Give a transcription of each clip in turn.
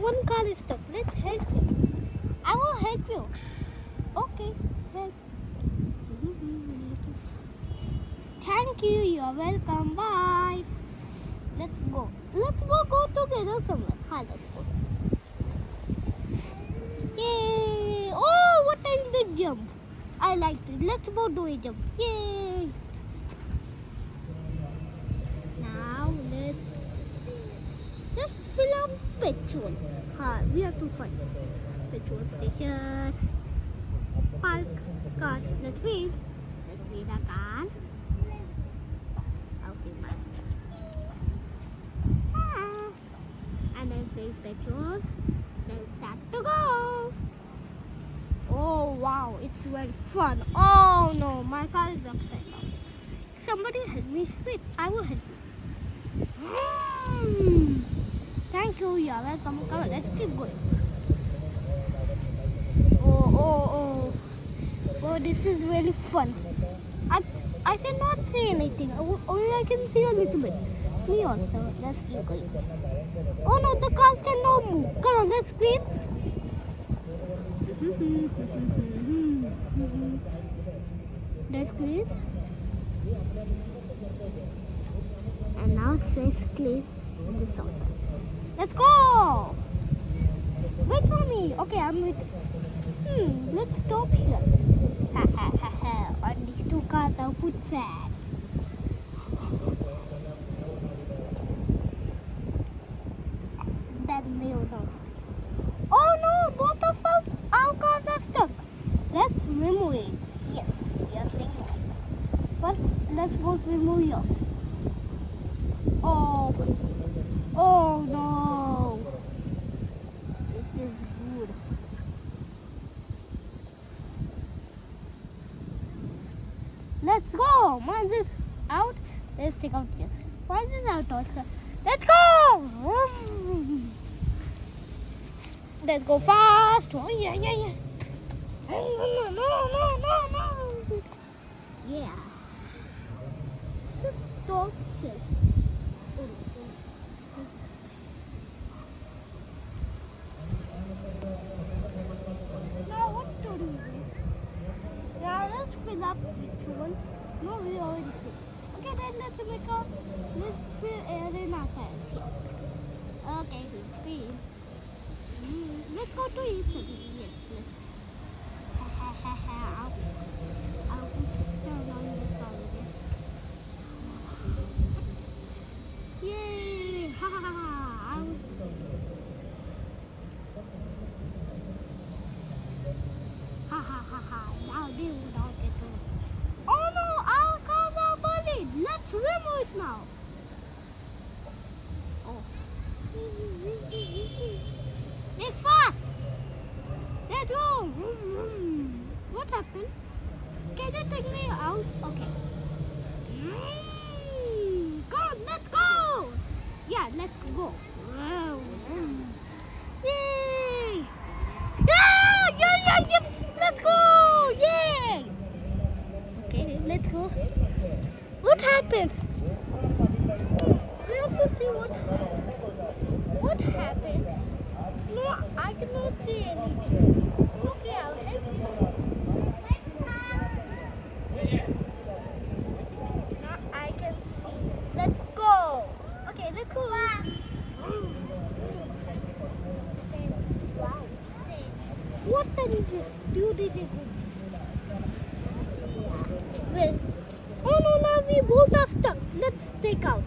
one car is stuck. Let's help him. I will help you. Okay, well. Thank you. You're welcome. Bye. Let's go. Let's go together somewhere. Hi, let's go. Yay! Oh, what a big jump! I liked it. Let's go do a jump. Yay! Now let's just fill up petrol. We have to find petrol station. Park car. Let's wait. Let's wait a car. Okay, bye. And then fill petrol. Then start to go. Oh wow, it's very fun. Oh no, my car is upside down. Somebody help me. Wait, I will help you. Thank you. You're welcome. Come on, let's keep going. Oh, this is really fun. I cannot see anything. Only I can see a little bit. Me also. Let's keep going. Oh no, the cars cannot move. Come on, let's clean. Let's clean. And now let's clean this outside. Let's go. Wait for me. Okay, I'm waiting. Let's stop here. On these two cars, I'll put sad. Then they'll know. Oh no, both of our cars are stuck. Let's remove it. Yes, you're saying right. First, let's both remove yours. Oh no. It is good. Let's go. Mine is out. Let's take out this. Mine is out also. Let's go. Let's go fast. Oh yeah. No. Yeah. Just stop here. Now what to do? Yeah, let's fill up petrol. No, we already filled. Okay, then let's fill air in our tires. Yes. Okay, fill. Let's go to each other. Yes, let's. I'll put some on the car again. Yay! Now they will not get to it. Oh no! Our cars are burning! Let's remove it now! Oh. Make fast! Let's go! What happened? Can you take me out? Okay. Come on, let's go! Yeah, let's go. Yay! Yeah, yes! Let's go! Yay! Okay, let's go. What happened? We have to see what happened. No, I cannot see anything. Okay, I'll help you. Now I can see. Let's go. Okay, let's go. Wow. What did you just do? Well, oh no, now we both are stuck. Let's take out.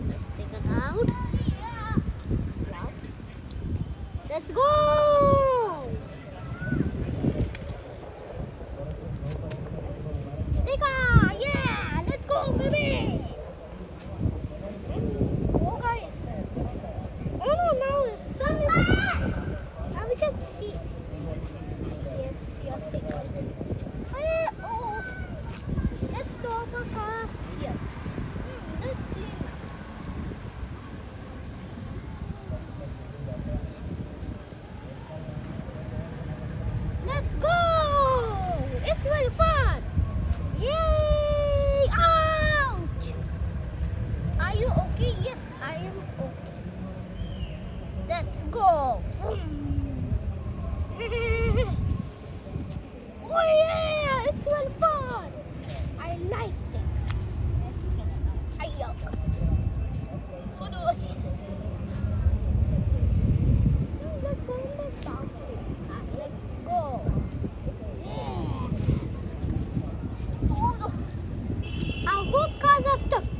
Let's take it out. Let's go! Tika! Yeah! Let's go, baby! Oh, guys. Oh no, now the sun is... Now we can see. Yes, you're sick. Oh, let's stop our car.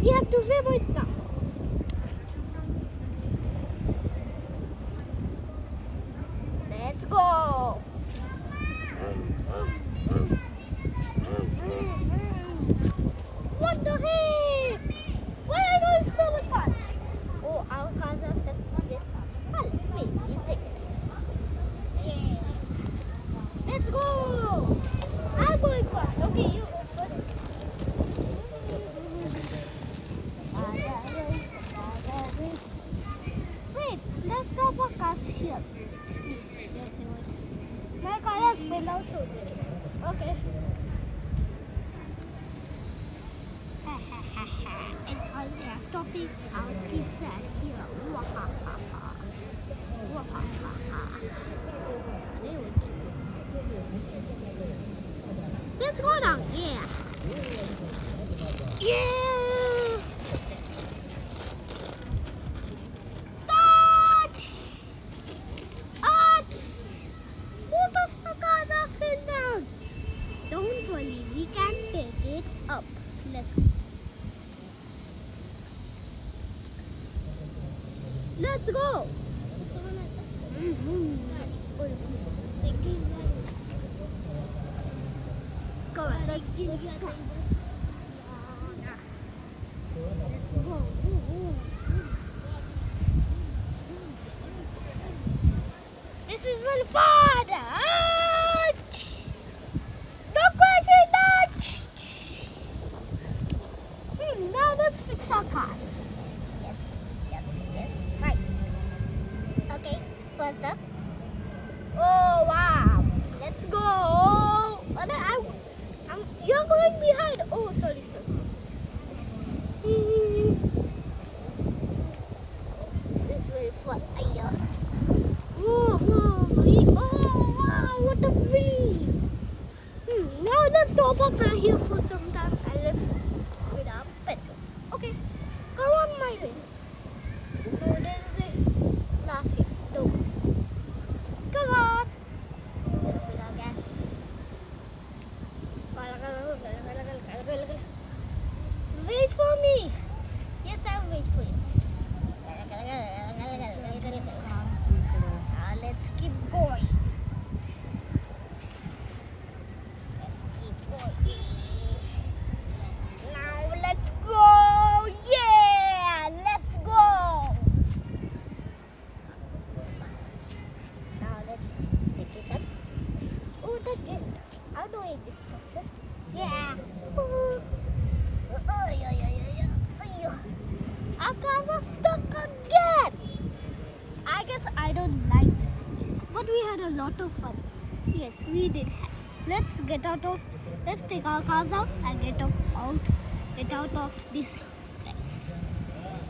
We have to wait it now. Let's go. What the heck? Why are you going so much fast? Oh, our cars are stuck on this car. Oh, wait, you take it. Yeah. Let's go. I'm going fast. Okay, you go first. Wait, let's stop our cars here. Yes, I will. My car has filled out so good. Okay. And all they are stopping our kids are here. Wahahaha. Wahahaha. Let's go down. Yeah. Yeah. Touch. Both of the cars are filled down. Don't worry, we can pick it up. Let's go. Let's go. Come on, let's go. This is really fun. Don't go into that. Now let's fix our cars. Yes. Right. Okay, first up. Oh wow. Let's go. You're going behind. Oh, sorry. This is very fun. Oh, wow, what a breeze. Now let's stop our car here for some time and let's fill up petrol. Okay, come on my way. No, there's a last here. No. Come on. Let's fill our gas. Wait for me. Yes, I'll wait for you. Now let's keep going. Now let's go. Yeah, let's go. Now let's pick it up. Oh, that's good. How do I do it? Yeah. Our cars are stuck again. I guess I don't like this place, but we had a lot of fun. Yes, we did. Let's take our cars out and get out of this place.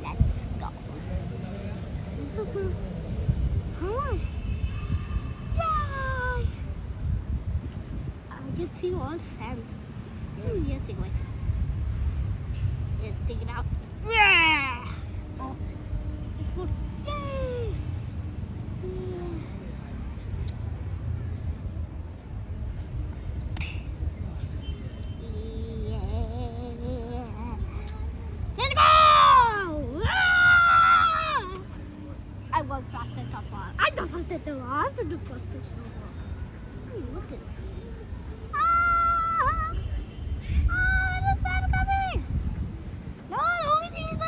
Let's go. Come on. Yay! I can see all sand. Yes, it was. Let's take it out. Yeah! Oh, it's good. Yay! Let's go! I'm going faster than far. I'm not faster than far. I'm the fastest than far. What is the sun coming! No, it isn't!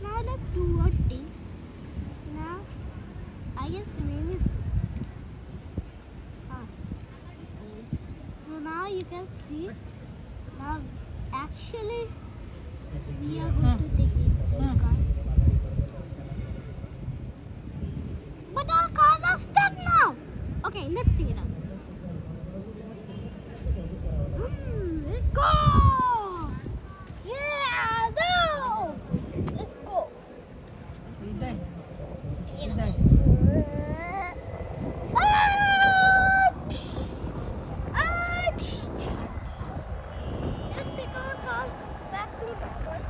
Now let's do one thing. Now, I guess the name is... So now you can see. Now, actually, we are going to take the car. But our cars are stuck now. Okay, let's take it out. Let's go. Yeah, go. Let's go. Let's take our cars back to the point.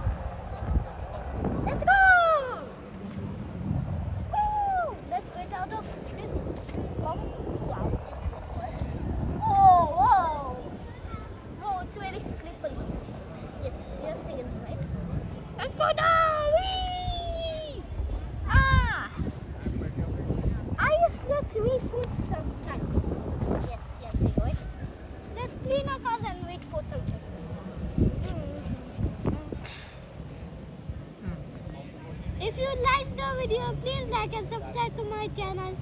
video, please like and subscribe to my channel.